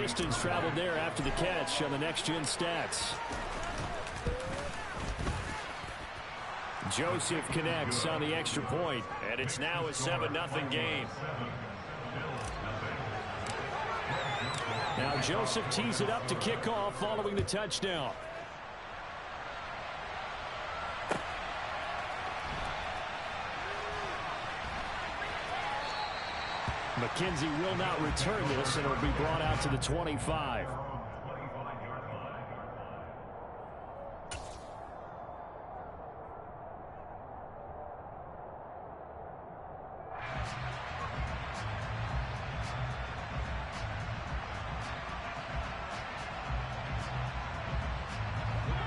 distance traveled there after the catch on the next-gen stats. Joseph connects on the extra point, and it's now a 7-0 game. Now Joseph tees it up to kick off following the touchdown. McKenzie will not return this, and it will be brought out to the 25.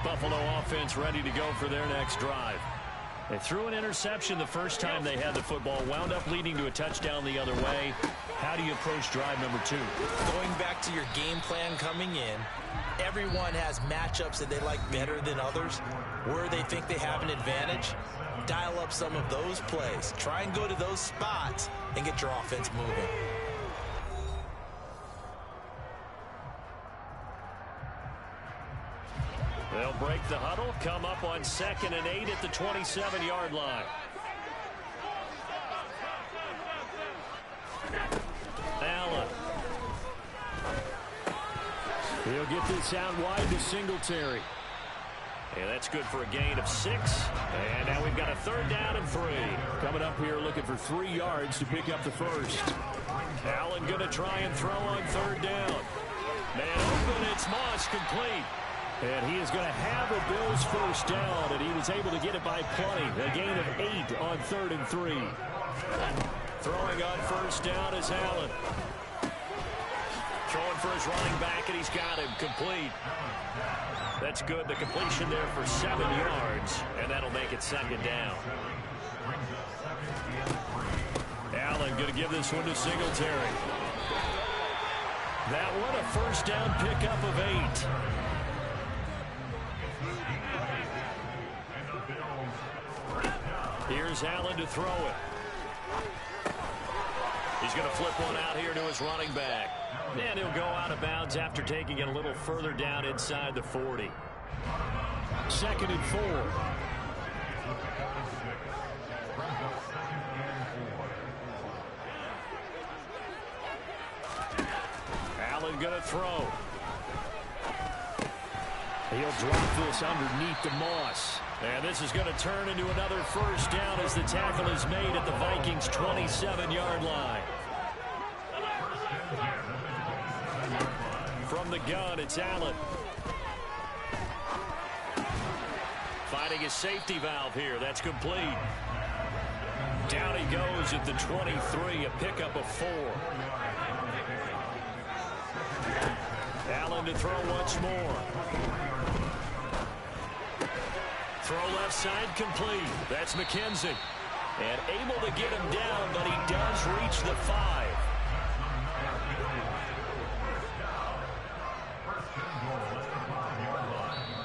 Buffalo offense ready to go for their next drive. They threw an interception the first time they had the football, wound up leading to a touchdown the other way. How do you approach drive number 2? Going back to your game plan coming in, everyone has matchups that they like better than others. Where they think they have an advantage, dial up some of those plays. Try and go to those spots and get your offense moving. They'll break the huddle, come up on 2nd and 8 at the 27-yard line. Allen. He'll get this out wide to Singletary. And that's good for a gain of 6. And now we've got a 3rd down and 3. Coming up here looking for 3 yards to pick up the first. Allen going to try and throw on 3rd down. Man open, it's Moss, complete. And he is going to have a Bills first down, and he was able to get it by plenty. A gain of 8 on 3rd and 3. Throwing on first down is Allen. Throwing for his running back, and he's got him complete. That's good. The completion there for 7 yards, and that'll make it 2nd down. Allen going to give this one to Singletary. That one a first down pickup of 8. Here's Allen to throw it. He's going to flip one out here to his running back. And he'll go out of bounds after taking it a little further down inside the 40. 2nd and 4. Allen going to throw. He'll drop this underneath the Moss. And this is going to turn into another first down as the tackle is made at the Vikings' 27-yard line. From the gun, it's Allen. Finding his safety valve here. That's complete. Down he goes at the 23, a pickup of 4. Allen to throw once more. Throw left side complete. That's McKenzie. And able to get him down, but he does reach the 5.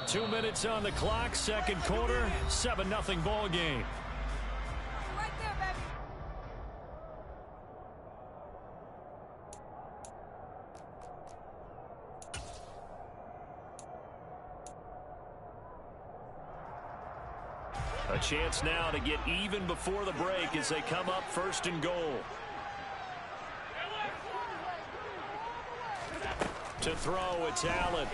Two minutes on the clock, 2nd quarter, 7-0 ball game. Right there, baby. A chance now to get even before the break as they come up 1st and goal. To throw, it's Allen.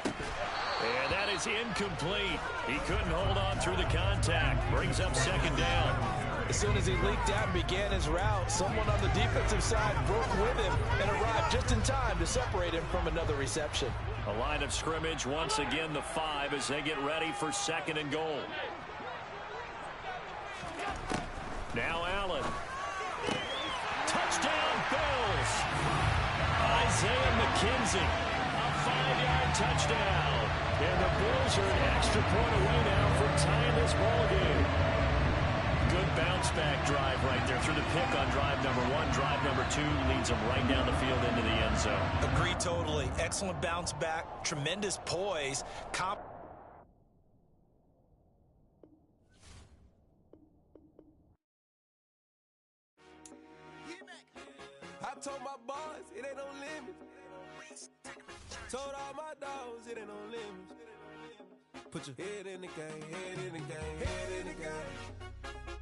And that is incomplete. He couldn't hold on through the contact. Brings up 2nd down. As soon as he leaked out and began his route, someone on the defensive side broke with him and arrived just in time to separate him from another reception. A line of scrimmage, once again the 5 as they get ready for 2nd and goal. Now Allen. Touchdown Bills. Isaiah McKenzie. A 5-yard touchdown. And the Bills are an extra point away now from tying this ball game. Good bounce-back drive right there through the pick on drive number 1. Drive number 2 leads them right down the field into the end zone. Agree totally. Excellent bounce back. Tremendous poise. I told my bars, it ain't no limits. Told all my dogs, it ain't no limits. Put your head in the game, head in the game, head in the game.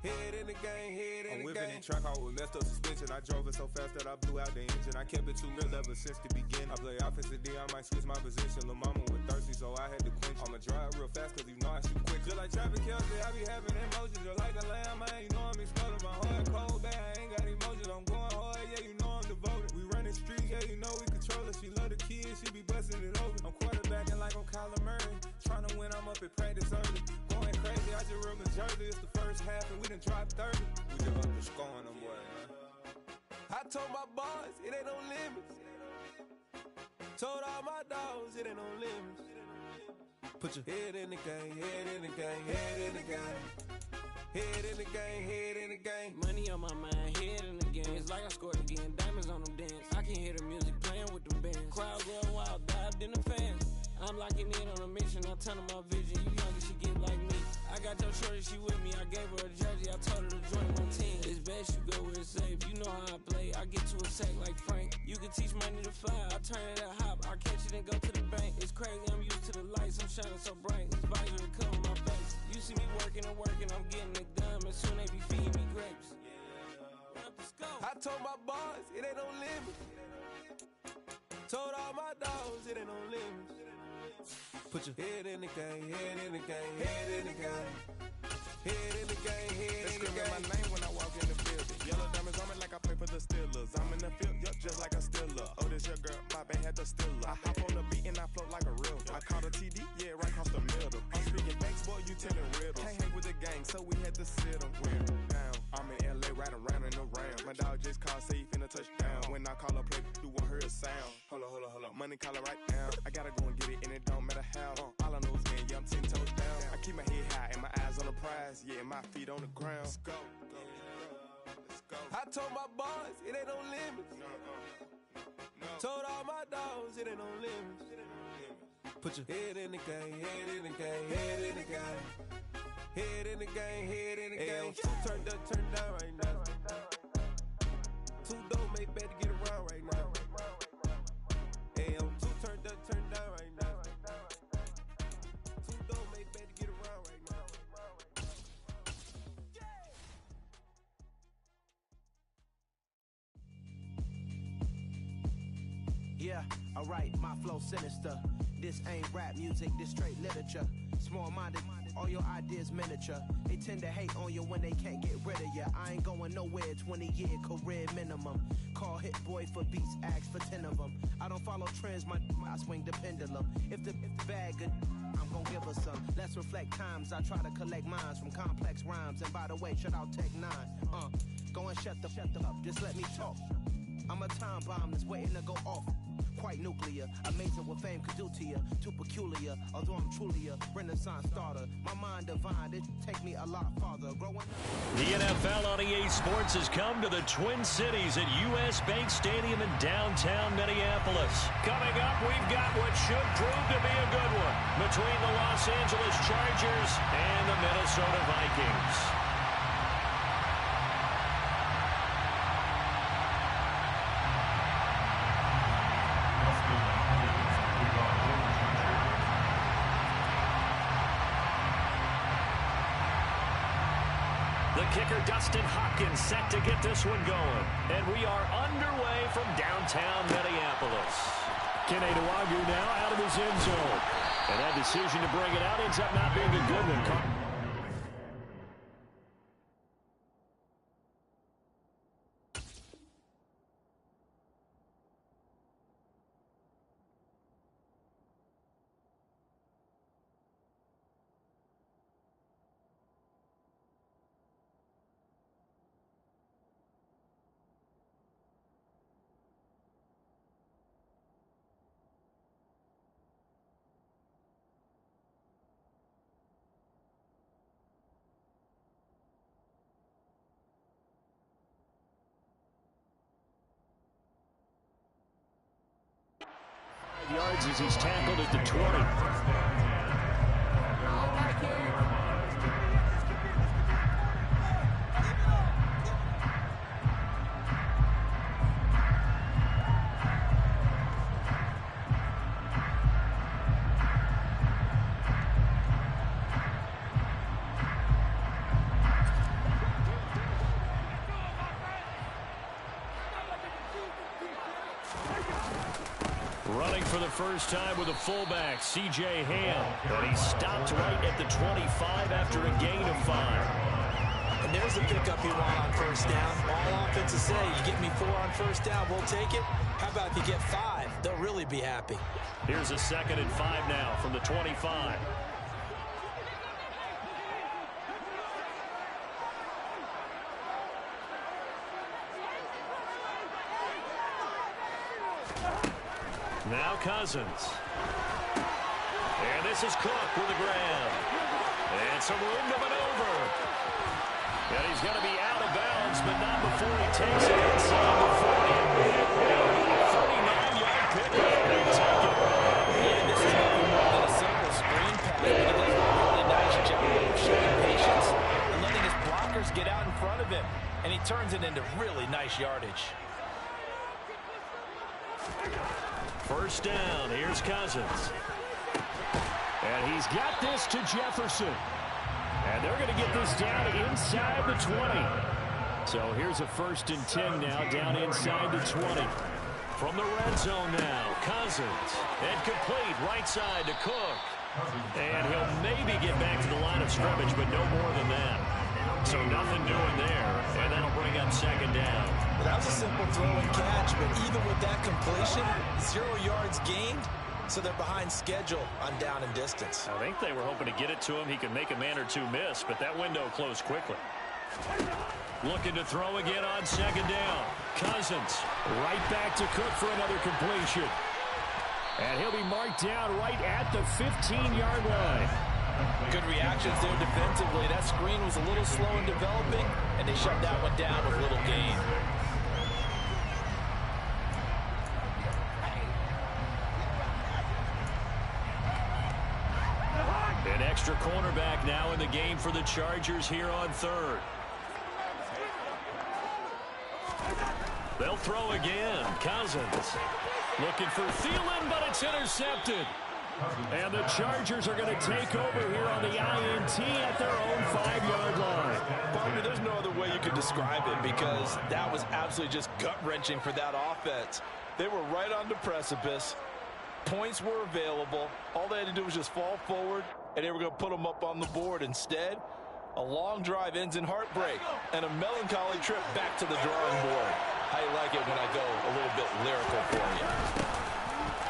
Head in the game, head in the game. I'm whipping in track, I was messed up suspension. I drove it so fast that I blew out the engine. I kept it too real ever since the beginning. I play offensive D, I might switch my position. Lil' mama was thirsty, so I had to quench. I'ma drive real fast, cause you know I shoot quick. Just like traffic Kelsey, I be having emotions. Just like a lamb, man, you know I'm exploding. My heart cold, bad, I ain't got emotions. I'm going hard, yeah, you know I'm devoted. We running streets, yeah, you know we control it. She love the kids, she be busting it over. I'm quarterbacking like I'm Kyler Murray. Trying to win, I'm up at practice early. Going crazy, I just real Jersey. It's the first half and we done dropped 30. We just underscoring them, boy, man. I told my boys, it ain't no limits. Told all my dogs, it ain't no limits. Put your head in the game, head in the game, head in the game. Head in the game, head in the game. Money on my mind, head in the game. It's like I scored again, diamonds on them dance. I can hear the music playing with them bands. Crowd going wild, dived in the fans. I'm locking in on a mission, I tell her my vision. You younger, she get like me. I got your shorty, she with me. I gave her a jersey, I told her to join my team. It's best you go where it's safe. You know how I play. I get to a sack like Frank. You can teach money to fly. I turn it a hop. I catch it and go to the bank. It's crazy, I'm used to the lights. I'm shining so bright. This visor will cover my face. You see me working and working. I'm getting it done. And soon they be feeding me grapes. I told my boys, it ain't no limits. Told all my dogs, it ain't no limits. Put your head in the game, head in the game, head in the game. Head in the game, head in the game. My name when I walk in the building. Yellow diamonds on me like I play for the Steelers. I'm in the field, yup, just like a Steeler. Oh, this your girl, my band had the Steeler. I hop on the beat and I float like a river. I caught a TD, yeah, right across the middle. I'm speaking banks, boy, you telling riddles. Can't hang with the gang, so we had to sit them down. I'm in LA, riding around and around. My dog just called, say he finna touchdown. When I call a play, you won't hear a sound. Hold up, money calling right now. I gotta go and get it, and it don't matter how. All I know is, man, yeah, I'm 10 toes down. I keep my head high and my eyes on the prize. Yeah, my feet on the ground. Let's go. I told my boys, it ain't no limits. Told all my dogs, it ain't no limits. Put your head in the game, head in the game, head in the game. Head in the game, head in the game. Two turned up, turned down right now. Two don't make better get around right now. Hey, I'm two turned up, turned down right now. Two don't make better get around right now. Yeah, alright, my flow sinister. This ain't rap music, this straight literature. Small-minded, all your ideas miniature. They tend to hate on you when they can't get rid of you. I ain't going nowhere, 20-year career minimum. Call Hit Boy for beats, ask for 10 of them. I don't follow trends, I swing the pendulum. If the bag good, I'm gon' give her some. Let's reflect times, I try to collect minds from complex rhymes. And by the way, shout out Tech 9. Go and shut the up, just let me talk. I'm a time bomb that's waiting to go off. Quite nuclear, amazing what fame could do to you. Too peculiar, although I'm truly a renaissance starter. My mind divine, it take me a lot farther. Growing up. The NFL on EA Sports has come to the Twin Cities at US Bank Stadium in downtown Minneapolis. Coming up, we've got what should prove to be a good one between the Los Angeles Chargers and the Minnesota Vikings. Kicker Dustin Hopkins set to get this one going. And we are underway from downtown Minneapolis. Kene Nwangwu now out of his end zone. And that decision to bring it out ends up not being a good one. Yards as he's tackled at the 20. Running for the first time with a fullback, C.J. Ham. And he stopped right at the 25 after a gain of 5. And there's the pickup you want on first down. All offenses say, you get me 4 on first down, we'll take it. How about if you get 5? They'll really be happy. Here's a 2nd and 5 now from the 25. Now Cousins. And this is Cook with the grab. And some room to maneuver. And he's going to be out of bounds, but not before he takes it inside the 40. 39-yard pickup. They take it. Yeah, this is nothing more than a simple screen pass, but he does a really nice job of showing patience and letting his blockers get out in front of him. And he turns it into really nice yardage. First down, here's Cousins. And he's got this to Jefferson. And they're going to get this down inside the 20. So here's a 1st and 10 now, down inside the 20. From the red zone now, Cousins. And complete right side to Cook. And he'll maybe get back to the line of scrimmage, but no more than that. So nothing doing there, and that'll bring up 2nd down. Well, that was a simple throw and catch, but even with that completion, 0 yards gained, so they're behind schedule on down and distance. I think they were hoping to get it to him. He could make a man or two miss, but that window closed quickly. Looking to throw again on 2nd down. Cousins right back to Cook for another completion. And he'll be marked down right at the 15-yard line. Good reactions there defensively. That screen was a little slow in developing, and they shut that one down with little gain. An extra cornerback now in the game for the Chargers here on 3rd. They'll throw again. Cousins looking for Thielen, but it's intercepted. And the Chargers are going to take over here on the INT at their own 5-yard line. Partner, there's no other way you could describe it because that was absolutely just gut-wrenching for that offense. They were right on the precipice. Points were available. All they had to do was just fall forward, and they were going to put them up on the board. Instead, a long drive ends in heartbreak and a melancholy trip back to the drawing board. How you like it when I go a little bit lyrical for you?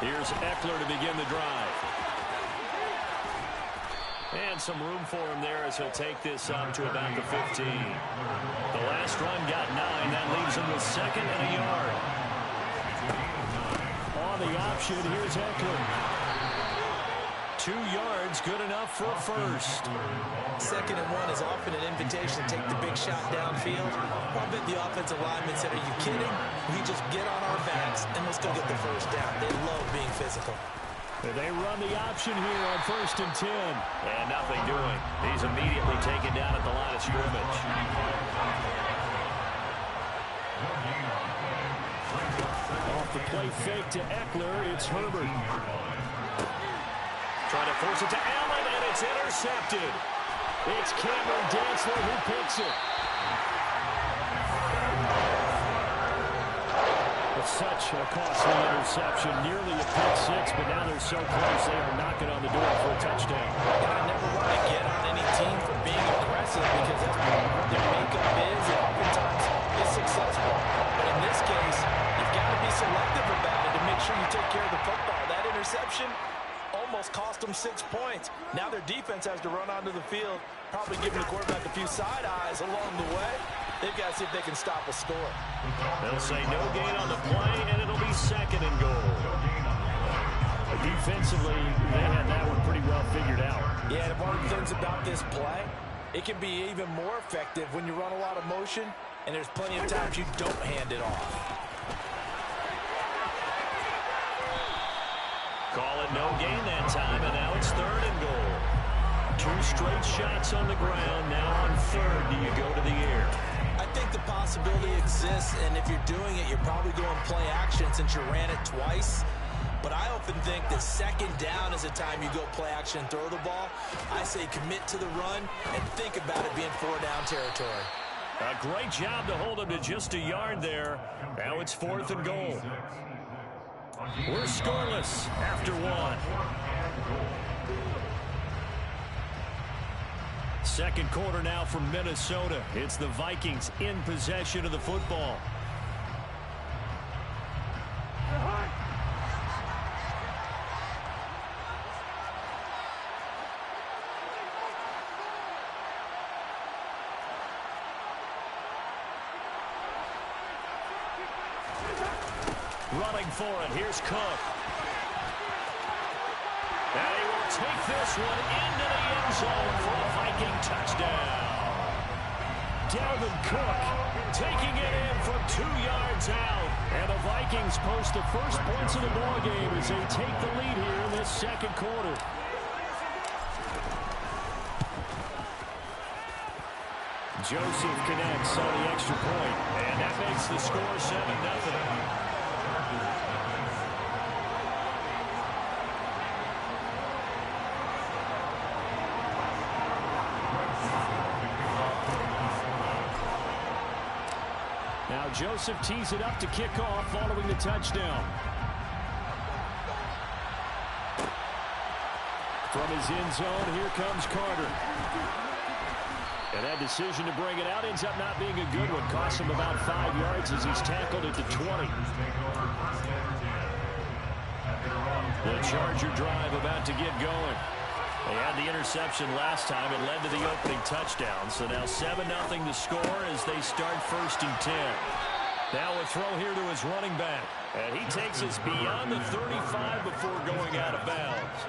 Here's Eckler to begin the drive. And some room for him there as he'll take this up to about the 15. The last run got 9. That leaves him with 2nd and a yard. On the option, here's Eckler. 2 yards, good enough for a 1st. 2nd and 1 is often an invitation to take the big shot downfield. I bet the offensive lineman said, are you kidding? We just get on our backs and let's go get the 1st down. They love being physical. And they run the option here on 1st and 10. And nothing doing. He's immediately taken down at the line of scrimmage. Off the play fake to Eckler, it's Herbert. Trying to force it to Allen, and it's intercepted. It's Cameron Dantzler who picks it. It's such a costly interception, nearly a pick 6, but now they're so close they are knocking on the door for a touchdown. And I never want to get on any team for being aggressive because that's what their makeup is, and oftentimes it's successful. But in this case, you've got to be selective about it to make sure you take care of the football. That interception almost cost them 6 points. Now their defense has to run onto the field, probably giving the quarterback a few side eyes along the way. They've got to see if they can stop a score. They'll say no gain on the play, and it'll be 2nd and goal. Defensively, they had that one pretty well figured out. Yeah, and one of the things about this play, it can be even more effective when you run a lot of motion, and there's plenty of times you don't hand it off. Call it no gain that time, and now it's 3rd and goal. 2 straight shots on the ground. Now on 3rd, do you go to the air? I think the possibility exists, and if you're doing it, you're probably going play action since you ran it twice. But I often think that 2nd down is the time you go play action and throw the ball. I say commit to the run and think about it being 4-down territory. A great job to hold him to just a yard there. Now it's 4th and goal. We're scoreless after one. Second quarter now from Minnesota. It's the Vikings in possession of the football. Running for it. Here's Cook. And he will take this one into the end zone for a Viking touchdown. Dalvin Cook taking it in from 2 yards out. And the Vikings post the first points of the ballgame as they take the lead here in this second quarter. Joseph connects on the extra point, and that makes the score 7-0. Now Joseph tees it up to kick off following the touchdown. From his end zone, here comes Carter. And that decision to bring it out ends up not being a good one. Costs him about 5 yards as he's tackled at the 20. The Charger drive about to get going. They had the interception last time. It led to the opening touchdown. So now 7-0 the score as they start 1st and 10. Now a throw here to his running back. And he takes us beyond the 35 before going out of bounds.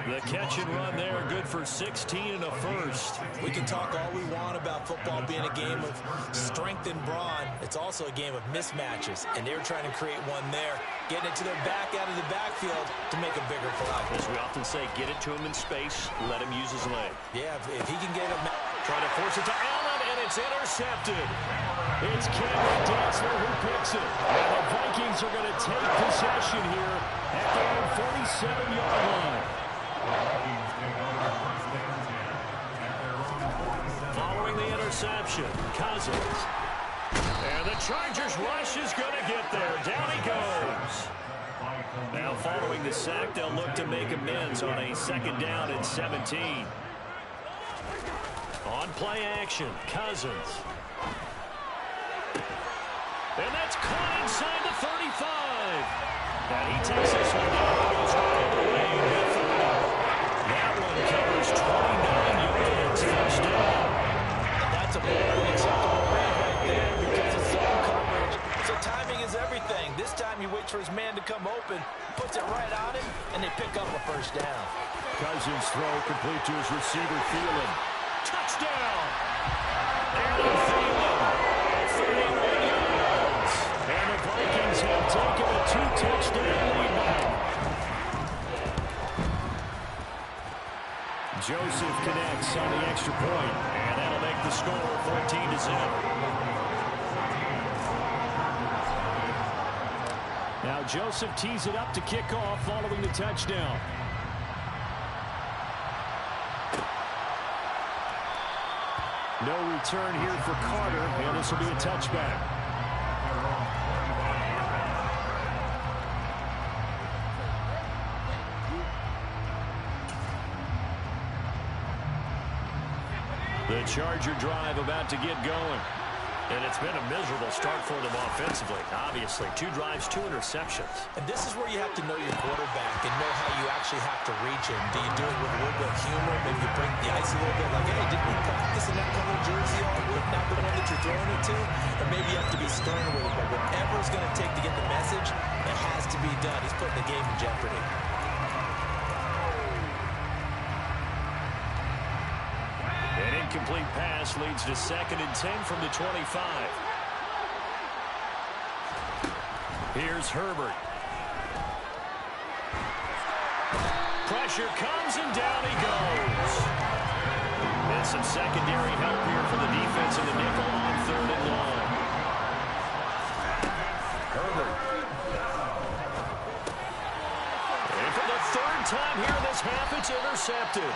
The catch and run there, good for 16 and a first. We can talk all we want about football being a game of strength and brawn. It's also a game of mismatches, and they were trying to create one there, getting it to their back out of the backfield to make a bigger play. As we often say, get it to him in space, let him use his leg. Yeah, if he can get him. Trying to force it to Allen, and it's intercepted. It's Cameron Dantzler who picks it. And the Vikings are going to take possession here at their own 47-yard line. Following the interception, Cousins. And the Chargers rush is going to get there. Down he goes. Now following the sack, they'll look to make amends on a 2nd down and 17. On play action, Cousins. And that's caught inside the 35. And he takes this one down and goes right in the lane. That one covers 29 yards. Touchdown. And that's a very acceptable rate right there because of zone coverage. So timing is everything. This time he waits for his man to come open, puts it right on him, and they pick up a 1st down. Cousins throw complete to his receiver, Thielen. Touchdown! Adam Thielen, 31 yards. And the Vikings have taken a 2-touchdown lead now. Joseph connects on the extra point, and that'll make the score 14-0. Now Joseph tees it up to kick off following the touchdown. No return here for Carter, and this will be a touchback. The Charger drive about to get going. And it's been a miserable start for them offensively. Obviously, 2 drives, 2 interceptions. And this is where you have to know your quarterback and know how you actually have to reach him. Do you do it with a little bit of humor? Maybe you break the ice a little bit like, hey, didn't we practice in that color jersey all week? Not the one that you're throwing it to? Or maybe you have to be stern with it. But whatever it's going to take to get the message, it has to be done. He's putting the game in jeopardy. An incomplete pass leads to 2nd and 10 from the 25. Here's Herbert. Pressure comes and down he goes. And some secondary help here for the defense in the nickel on 3rd and long. Herbert. And for the 3rd time here in this half, it's intercepted.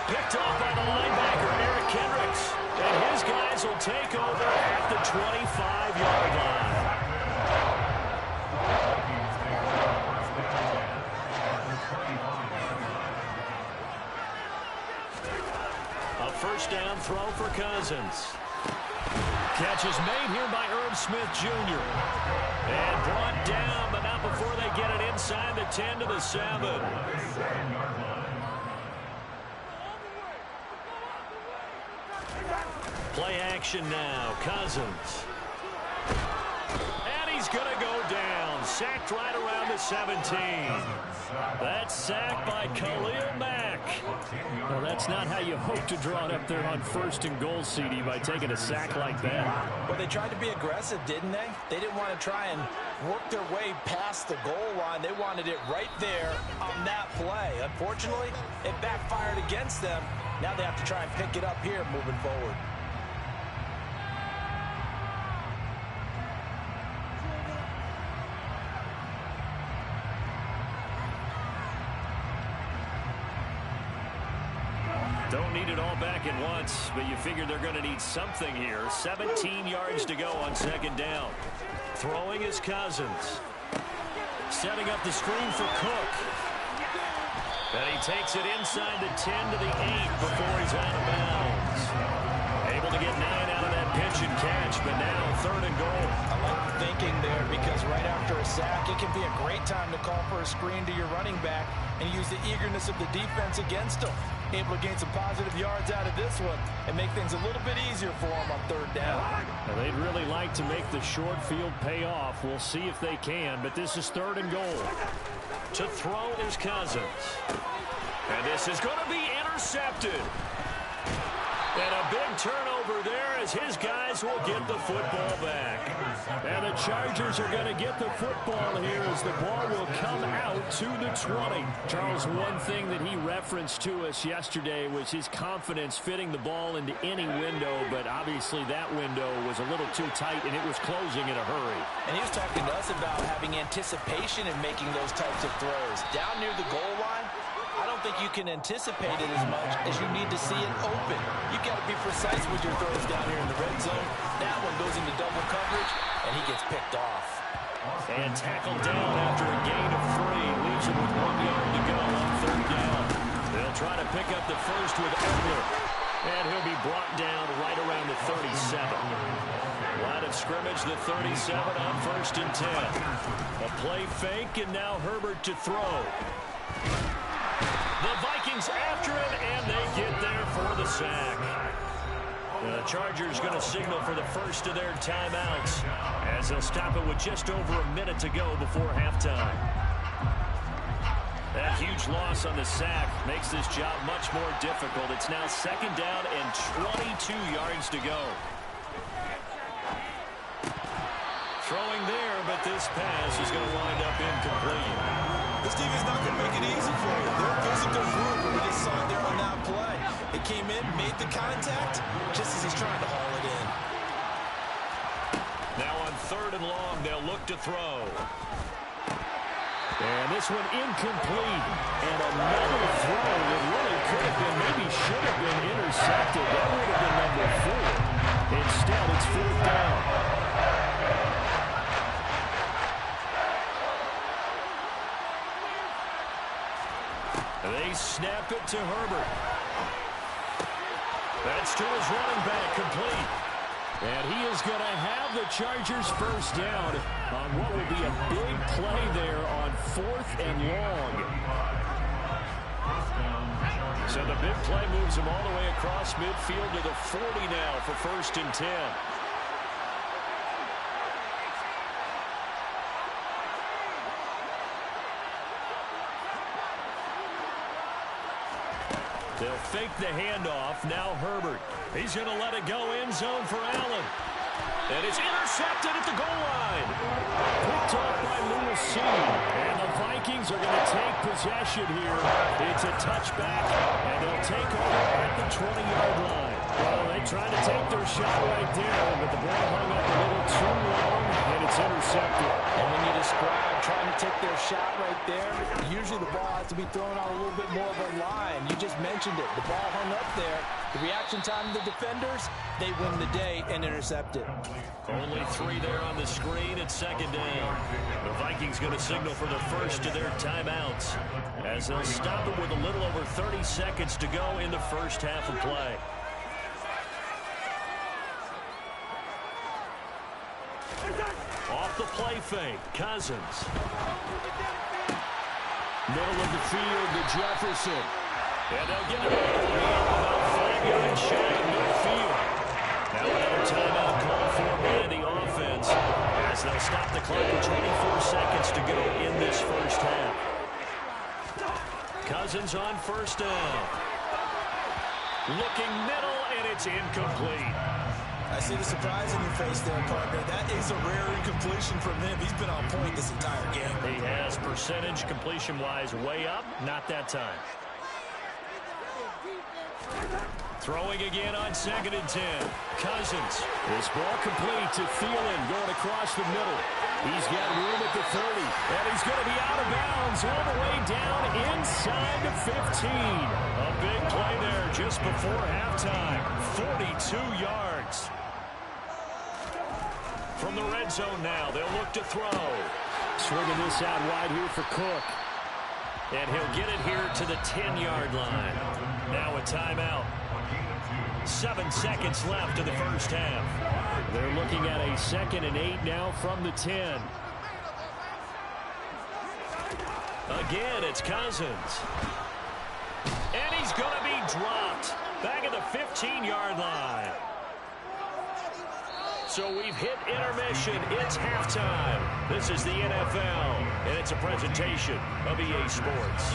Picked off by the linebacker, Eric Kendricks. And his guys will take over at the 25-yard line. first down throw for Cousins. Catch is made here by Irv Smith Jr. And brought down, but not before they get it inside the 10 to the 7. Play action now. Cousins. And he's going to go down. Sacked right around the 17. That's sacked by Khalil Mack. Well, that's not how you hope to draw it up there on 1st and goal, CD, by taking a sack like that. Well, they tried to be aggressive, didn't they? They didn't want to try and work their way past the goal line. They wanted it right there on that play. Unfortunately, it backfired against them. Now they have to try and pick it up here moving forward. Don't need it all back at once, but you figure they're going to need something here. 17 yards to go on 2nd down. Throwing is Cousins. Setting up the screen for Cook. And he takes it inside the 10 to the 8 before he's out of bounds. Able to get 9 out of that pitch and catch, but now 3rd and goal. I like the thinking there because right after a sack, it can be a great time to call for a screen to your running back and use the eagerness of the defense against him. Able to gain some positive yards out of this one and make things a little bit easier for him on 3rd down. Now, they'd really like to make the short field pay off. We'll see if they can, but this is 3rd and goal. To throw is Cousins. And this is going to be intercepted. And a big turnover there as his guys will get the football back. And the Chargers are going to get the football here as the ball will come out to the 20. Charles, one thing that he referenced to us yesterday was his confidence fitting the ball into any window, but obviously that window was a little too tight and it was closing in a hurry. And he was talking to us about having anticipation in making those types of throws. Down near the goal line, I don't think you can anticipate it as much as you need to see it open. You've got to be precise with your throws down here in the red zone. That one goes into double coverage, and he gets picked off. And tackled down after a gain of 3. Leaves him with 1 yard to go on 3rd down. They'll try to pick up the first with Edler. And he'll be brought down right around the 37. Line of scrimmage, the 37 on 1st and 10. A play fake, and now Herbert to throw. The Vikings after him, and they get there for the sack. The Chargers going to signal for the first of their timeouts as they'll stop it with just over a minute to go before halftime. That huge loss on the sack makes this job much more difficult. It's now 2nd down and 22 yards to go. Throwing there, but this pass is going to wind up incomplete. This team is not going to make it easy for you. They're a physical group, and we just saw it there on that play. It came in, made the contact, just as he's trying to haul it in. Now on 3rd and long, they'll look to throw. And this one incomplete. And another throw that really could have been, maybe should have been intercepted. That would have been number 4. Instead, it's 4th down. They snap it to Herbert. That's to his running back, complete. And he is going to have the Chargers first down on what will be a big play there on 4th and long. So the big play moves him all the way across midfield to the 40 now for 1st and 10. They'll fake the handoff. Now Herbert. He's going to let it go end zone for Allen. And it's intercepted at the goal line. Picked off by Lewis C. And the Vikings are going to take possession here. It's a touchback, and they'll take over at the 20-yard line. Well, they tried to take their shot right there, but the ball hung up a little too long, and it's intercepted. And when you describe trying to take their shot right there, usually the ball has to be thrown out a little bit more of a line. You just mentioned it. The ball hung up there. The reaction time of the defenders, they win the day and intercept it. Only 3 there on the screen at 2nd down. The Vikings going to signal for the first of their timeouts as they'll stop it with a little over 30 seconds to go in the first half of play. play fake. Cousins. Middle of the field to Jefferson. And they'll get it about 5 yards shy of midfield. Now another timeout call for by the offense as they'll stop the clock with 24 seconds to go in this first half. Cousins on first down. Looking middle, and it's incomplete. I see the surprise in your face there, partner. That is a rare incompletion from him. He's been on point this entire game. He has percentage completion-wise way up. Not that time. Throwing again on 2nd and 10. Cousins. This ball complete to Thielen going across the middle. He's got room at the 30. And he's going to be out of bounds all the way down inside the 15. A big play there just before halftime. 42 yards. From the red zone now, they'll look to throw. Swinging this out wide here for Cook. And he'll get it here to the 10-yard line. Now a timeout. 7 seconds left in the first half. They're looking at a 2nd and 8 now from the 10. Again, it's Cousins. And he's going to be dropped. Back at the 15-yard line. So we've hit intermission. It's halftime. This is the NFL, and it's a presentation of EA Sports.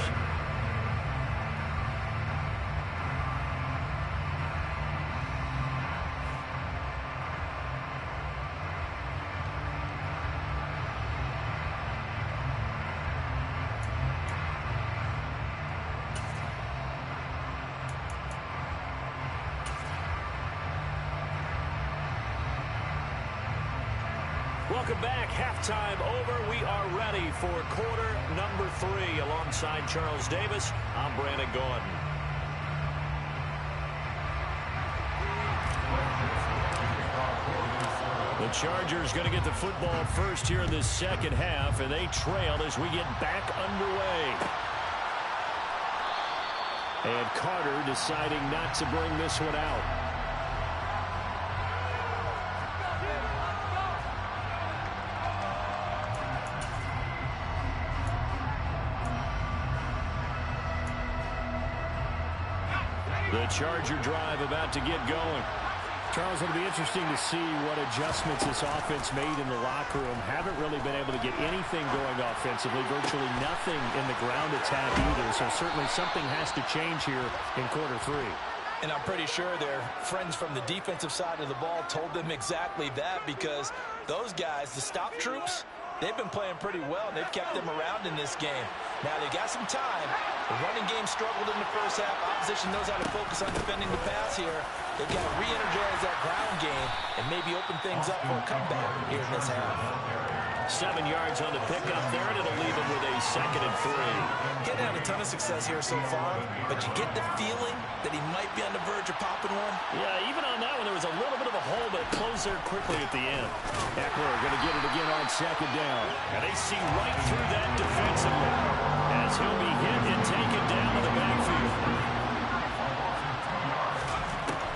Welcome back. Halftime over. We are ready for quarter number 3. Alongside Charles Davis, I'm Brandon Gordon. The Chargers going to get the football first here in this second half, and they trail as we get back underway. And Carter deciding not to bring this one out. The Charger drive about to get going. Charles, it'll be interesting to see what adjustments this offense made in the locker room. Haven't really been able to get anything going offensively. Virtually nothing in the ground attack either. So certainly something has to change here in quarter 3. And I'm pretty sure their friends from the defensive side of the ball told them exactly that, because those guys, the stop troops, they've been playing pretty well. They've kept them around in this game. Now they've got some time. The running game struggled in the first half. Opposition knows how to focus on defending the pass here. They've got to re-energize that ground game and maybe open things up for a comeback here in this half. 7 yards on the pickup there, and it'll leave him with a 2nd and 3. Getting had a ton of success here so far, but you get the feeling that he might be on the verge of popping one. Yeah, even on that one, there was a little bit of a hole, but it closed there quickly at the end. Eckler going to get it again on 2nd down. And they see right through that defensively as he'll be hit and taken down in the backfield.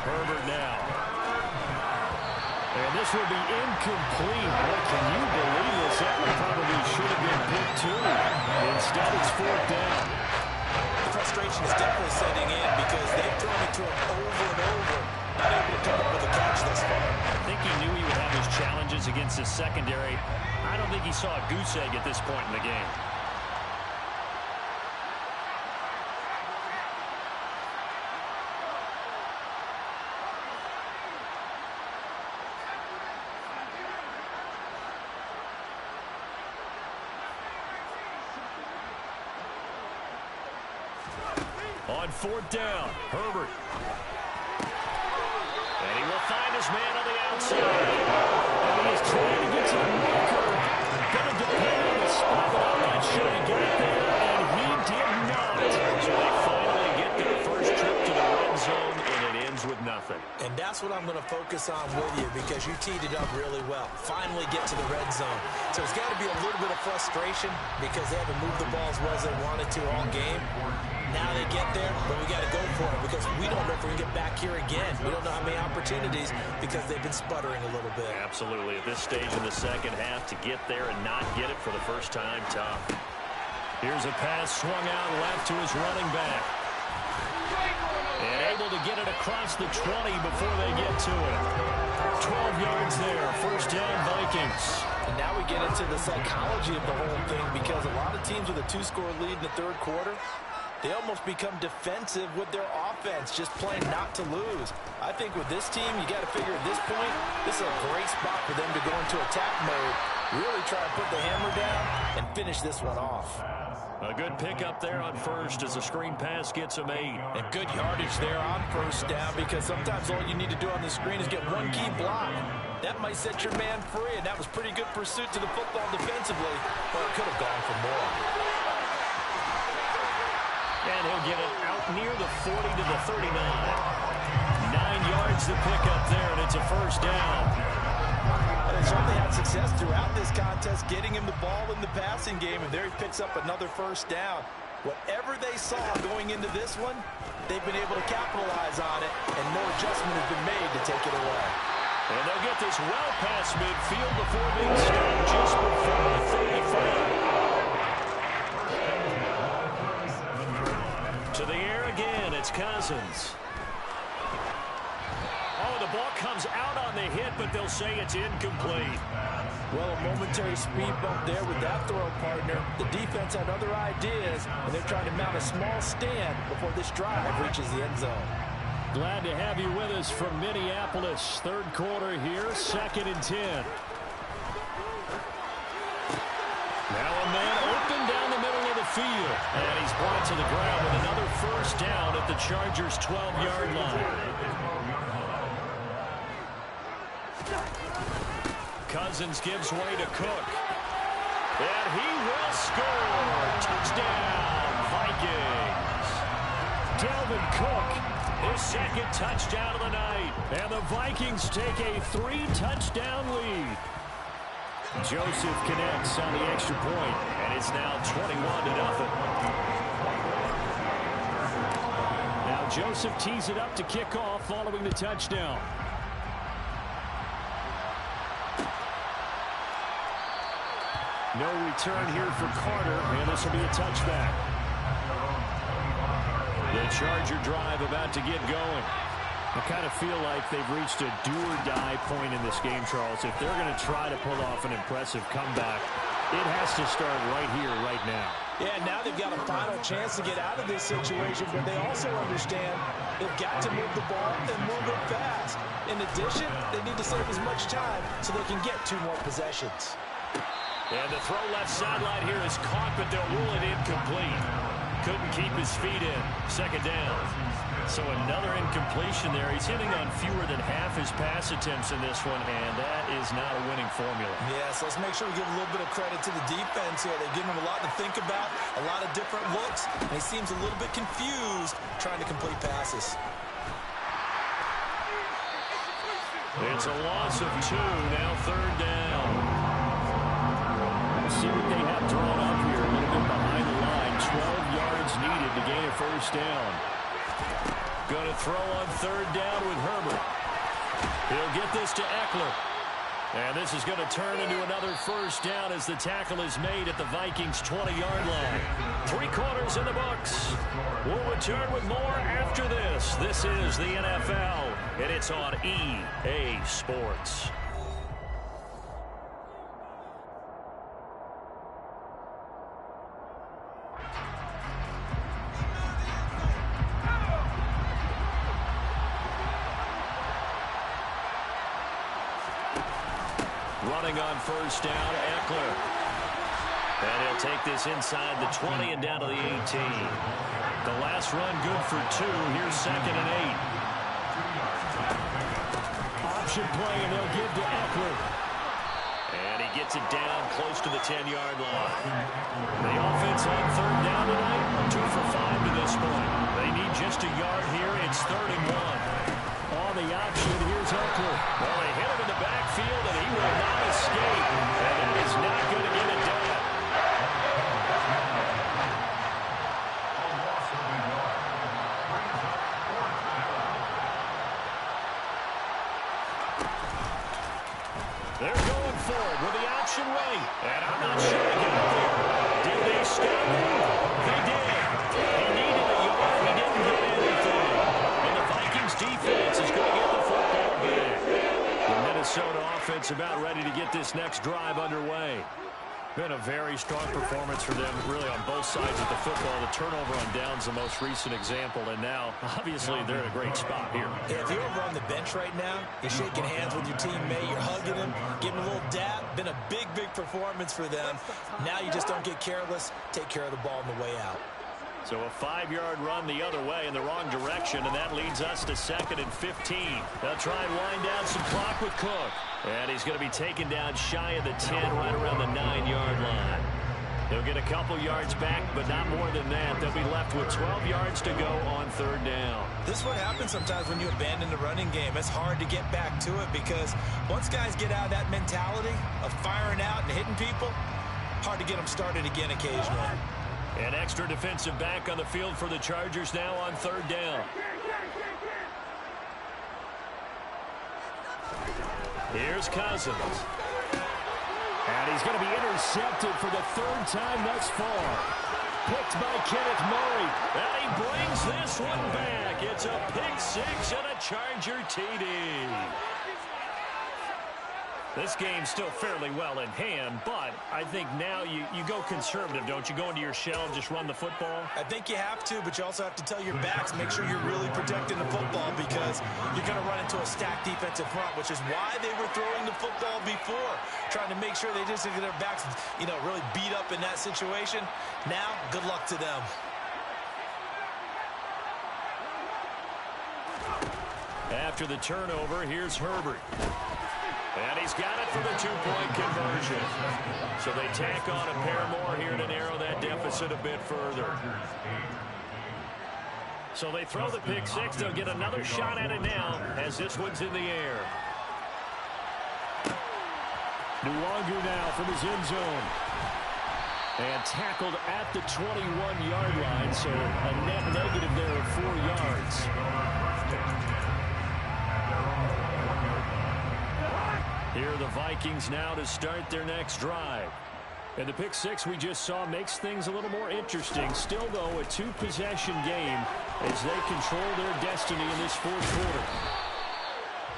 Herbert now. And this will be incomplete. Boy, can you believe this? That one probably should have been picked too. Instead, it's 4th down. The frustration is definitely setting in because they've thrown it to him over and over. Not able to come up with a catch thus far. I think he knew he would have his challenges against his secondary. I don't think he saw a goose egg at this point in the game. On 4th down, Herbert. And he will find his man on the outside. And he's trying to get to the marker. Going to depend on the spot, but I'm not sure he got there, and he did not. So they finally get their first trip to the red zone, and it ends with nothing. And now that's what I'm going to focus on with you because you teed it up really well. Finally get to the red zone. So it's got to be a little bit of frustration because they haven't moved the ball as well as they wanted to all game. Now they get there, but we got to go for it because we don't know if we're going to get back here again. We don't know how many opportunities because they've been sputtering a little bit. Absolutely. At this stage in the second half, to get there and not get it for the first time, tough. Here's a pass swung out left to his running back. And able to get it across the 20 before they get to it. 12 yards there. First down, Vikings. And now we get into the psychology of the whole thing because a lot of teams with a 2-score lead in the third quarter, they almost become defensive with their offense, just playing not to lose. I think with this team, you got to figure at this point, this is a great spot for them to go into attack mode, really try to put the hammer down and finish this one off. A good pickup there on first as a screen pass gets him 8. And good yardage there on first down because sometimes all you need to do on the screen is get one key block. That might set your man free, and that was pretty good pursuit to the football defensively, but it could have gone for more. And he'll get it out near the 40 to the 39. 9 yards to pick up there, and it's a first down. They certainly had success throughout this contest, getting him the ball in the passing game, and there he picks up another first down. Whatever they saw going into this one, they've been able to capitalize on it, and no adjustment has been made to take it away. And they'll get this well past midfield before being stopped just before the 35. To the air again, it's Cousins. Oh, the ball comes out on the hit, but they'll say it's incomplete. Well, a momentary speed bump there with that throw partner. The defense had other ideas, and they're trying to mount a small stand before this drive reaches the end zone. Glad to have you with us from Minneapolis. Third quarter here, 2nd and 10. Now a man open down the middle of the field. And he's brought to the ground with another first down at the Chargers' 12-yard line. Cousins gives way to Cook. And he will score. Touchdown, Vikings. Dalvin Cook, his second touchdown of the night. And the Vikings take a 3-touchdown lead. Joseph connects on the extra point, and it's now 21-0. Now Joseph tees it up to kick off following the touchdown. No return here for Carter, and this will be a touchback. The Charger drive about to get going. I kind of feel like they've reached a do-or-die point in this game, Charles. If they're going to try to pull off an impressive comeback, it has to start right here, right now. Yeah, now they've got a final chance to get out of this situation, but they also understand they've got to move the ball and move it fast. In addition, they need to save as much time so they can get 2 more possessions. And the throw left sideline here is caught, but they'll rule it incomplete. Couldn't keep his feet in. Second down. So another incompletion there. He's hitting on fewer than half his pass attempts in this one, and that is not a winning formula. Yes, let's make sure we give a little bit of credit to the defense here. They've given him a lot to think about, a lot of different looks, and he seems a little bit confused trying to complete passes. It's a loss of 2, now third down. See what they have drawn up here. A little bit behind the line. 12 yards needed to gain a first down. Going to throw on third down with Herbert. He'll get this to Eckler. And this is going to turn into another first down as the tackle is made at the Vikings' 20-yard line. 3 quarters in the books. We'll return with more after this. This is the NFL, and it's on EA Sports. Running on first down, Eckler. And he'll take this inside the 20 and down to the 18. The last run good for 2. Here's 2nd and 8. Option play, and they'll give to Eckler. And he gets it down close to the 10-yard line. The offense on third down tonight, 2 for 5 to this point. They need just a yard here. It's 3rd and 1. On the option, option right. And I'm not sure he got there. Did they stop him? They did. He needed a yard. He didn't get anything. And the Vikings defense is going to get the football back. The Minnesota offense about ready to get this next drive underway. Been a very strong performance for them, really, on both sides of the football. The turnover on downs, the most recent example, and now, obviously, they're in a great spot here. If you're over on the bench right now, you're shaking hands with your teammate, you're hugging him, giving him a little dap. Been a big, big performance for them. Now you just don't get careless. Take care of the ball on the way out. So a 5-yard run the other way in the wrong direction, and that leads us to 2nd and 15. They'll try and wind down some clock with Cook. And he's going to be taken down shy of the 10, right around the 9-yard line. They'll get a couple yards back, but not more than that. They'll be left with 12 yards to go on 3rd down. This is what happens sometimes when you abandon the running game. It's hard to get back to it because once guys get out of that mentality of firing out and hitting people, hard to get them started again occasionally. An extra defensive back on the field for the Chargers now on 3rd down. Here's Cousins. And he's going to be intercepted for the 3rd time thus far. Picked by Kenneth Murray. And he brings this one back. It's a pick 6 and a Charger TD. This game's still fairly well in hand, but I think now you go conservative, don't you? Go into your shell and just run the football? I think you have to, but you also have to tell your backs, make sure you're really protecting the football because you're going to run into a stacked defensive front, which is why they were throwing the football before, trying to make sure they just get their backs, really beat up in that situation. Now, good luck to them. After the turnover, here's Herbert. And he's got it for the 2-point conversion. So they tack on a pair more here to narrow that deficit a bit further. So they throw the pick 6. They'll get another shot at it now as this one's in the air. Nwangu now from his end zone. And tackled at the 21-yard line, so a net negative there of 4 yards. Here are the Vikings now to start their next drive. And the pick 6 we just saw makes things a little more interesting. Still, though, a 2-possession game as they control their destiny in this 4th quarter.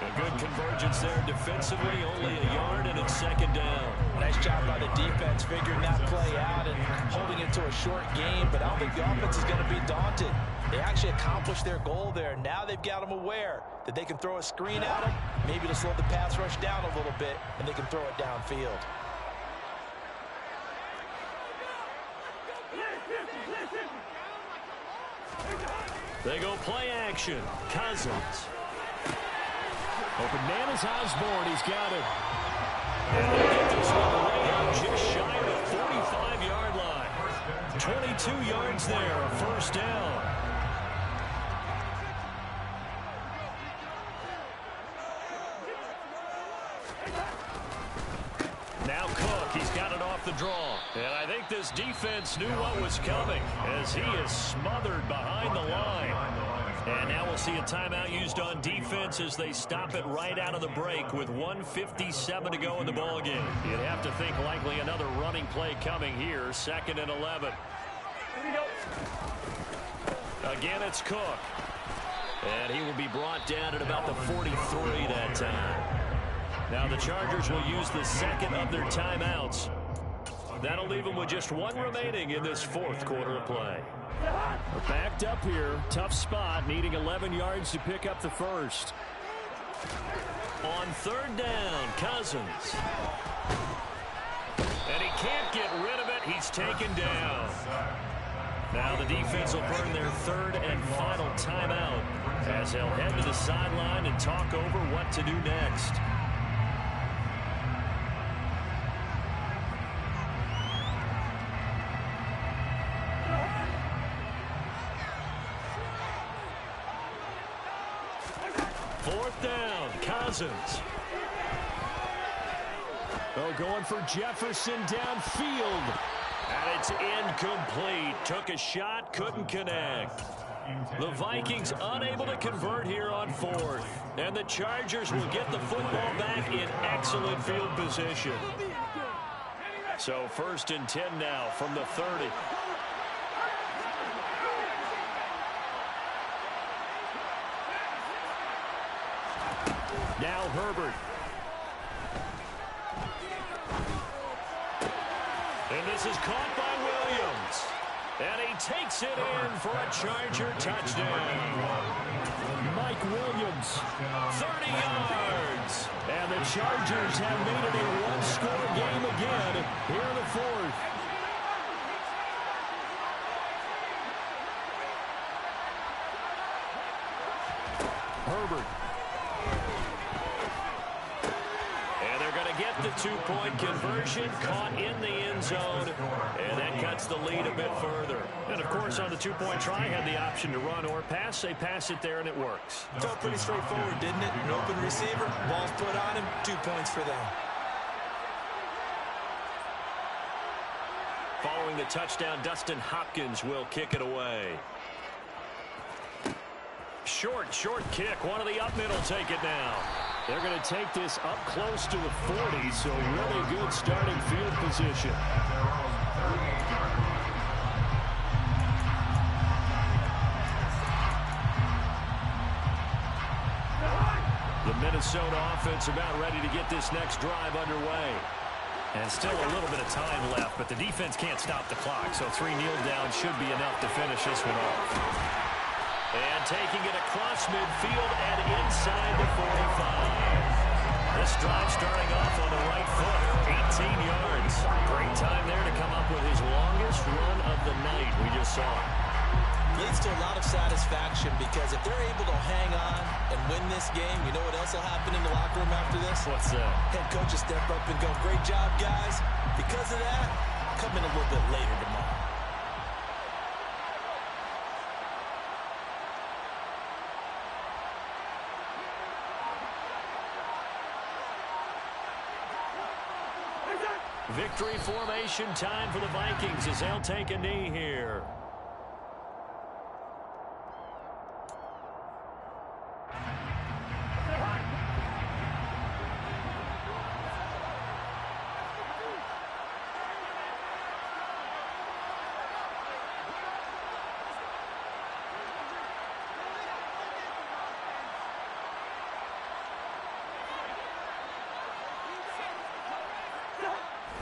A good convergence there defensively, only a yard, and it's 2nd down. Nice job by the defense figuring that play out and holding it to a short game, but I don't think the offense is going to be daunted. They actually accomplished their goal there. Now they've got them aware that they can throw a screen at them, maybe to slow the pass rush down a little bit, and they can throw it downfield. They go play action. Cousins. Open man is Osborne. He's got it. And they get this one way out just shy of the 45-yard line. 22 yards there, a 1st down. Now Cook, he's got it off the draw. And I think this defense knew what was coming as he is smothered behind the line. And now we'll see a timeout used on defense as they stop it right out of the break with 1:57 to go in the ballgame. You'd have to think likely another running play coming here, 2nd and 11. Again, it's Cook. And he will be brought down at about the 43 that time. Now the Chargers will use the 2nd of their timeouts. That'll leave them with just 1 remaining in this 4th quarter of play. We're backed up here. Tough spot, needing 11 yards to pick up the 1st. On 3rd down, Cousins. And he can't get rid of it. He's taken down. Now the defense will burn their 3rd and final timeout as they'll head to the sideline and talk over what to do next. Cousins. Oh, going for Jefferson downfield. And it's incomplete. Took a shot, couldn't connect. The Vikings unable to convert here on 4th. And the Chargers will get the football back in excellent field position. So 1st and 10 now from the 30. Now Herbert. And this is caught by Williams. And he takes it in for a Charger touchdown. Mike Williams, 30 yards. And the Chargers have made it a one-score game again here in the 4th. Herbert. And they're going to get the two-point conversion, caught in the end zone, and that cuts the lead a bit further. And, of course, on the two-point try, had the option to run or pass. They pass it there, and it works. Felt pretty straightforward, didn't it? An open receiver, ball's put on him, 2 points for them. Following the touchdown, Dustin Hopkins will kick it away. Short kick. One of the up middle take it now. They're going to take this up close to the 40, so really good starting field position. The Minnesota offense about ready to get this next drive underway. And still a little bit of time left, but the defense can't stop the clock, so 3 kneel downs should be enough to finish this one off. And taking it across midfield and inside the 45. This drive starting off on the right foot, 18 yards. Great time there to come up with his longest run of the night we just saw. Leads to a lot of satisfaction because if they're able to hang on and win this game, you know what else will happen in the locker room after this? What's that? Head coach will step up and go, great job, guys. Because of that, come in a little bit later tomorrow. Victory formation time for the Vikings as they'll take a knee here.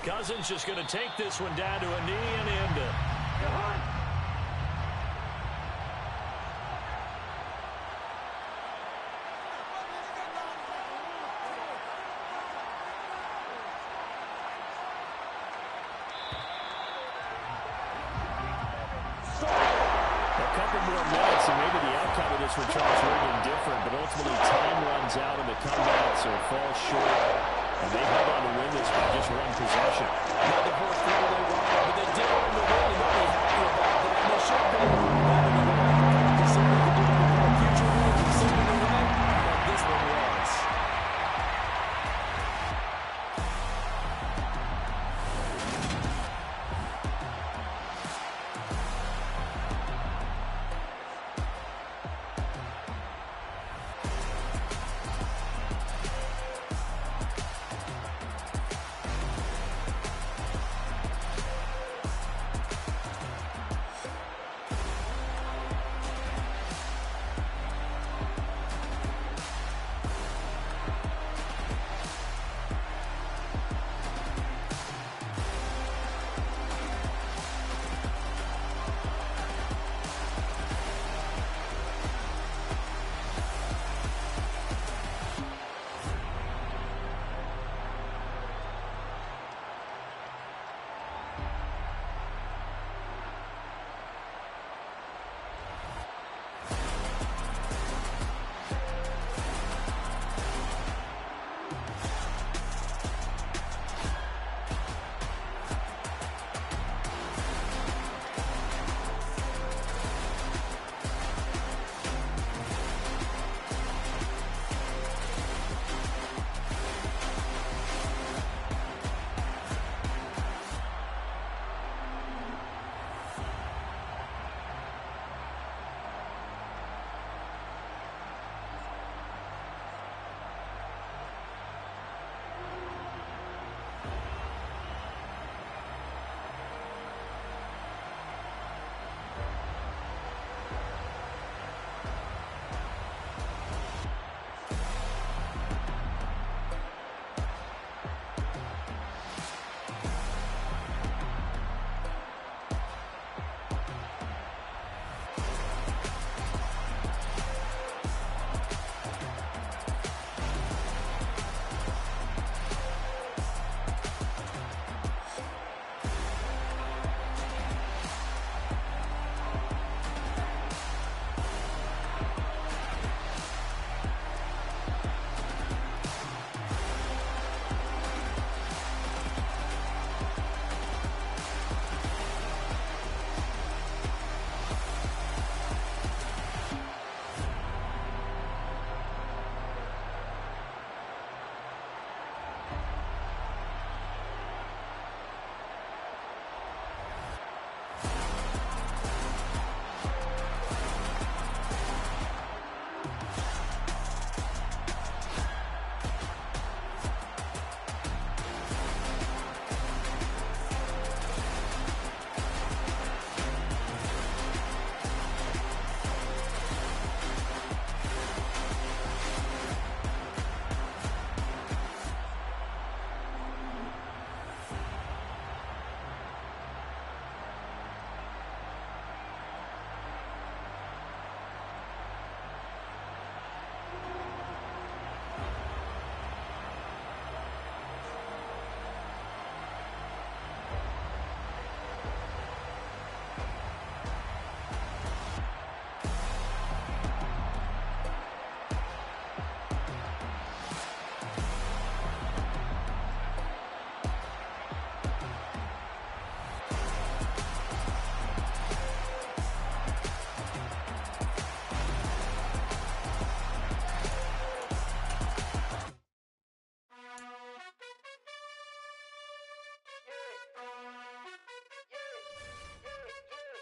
Cousins just going to take this one down to a knee and end it. A couple more minutes and maybe the outcome of this for Charles would have been different, but ultimately time runs out and the comeback, so it falls short. And they held on to win this by just one possession. Not the fourth quarter they wanted, but they did win the win, and they'll be happy about that. And they should be. Considering they did it in the future wins, considering the right, but this one was.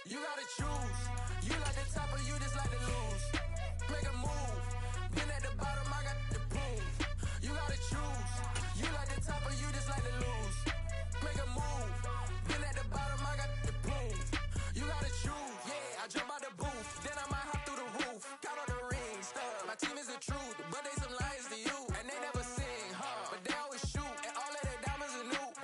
You gotta choose. You like the top or you just like to lose. Make a move. Been at the bottom, I got the proof. You gotta choose. You like the top or you just like to lose. Make a move. Been at the bottom, I got the proof. You gotta choose. Yeah, I jump out the booth. Then I might hop through the roof. Got all the rings. My team is the truth.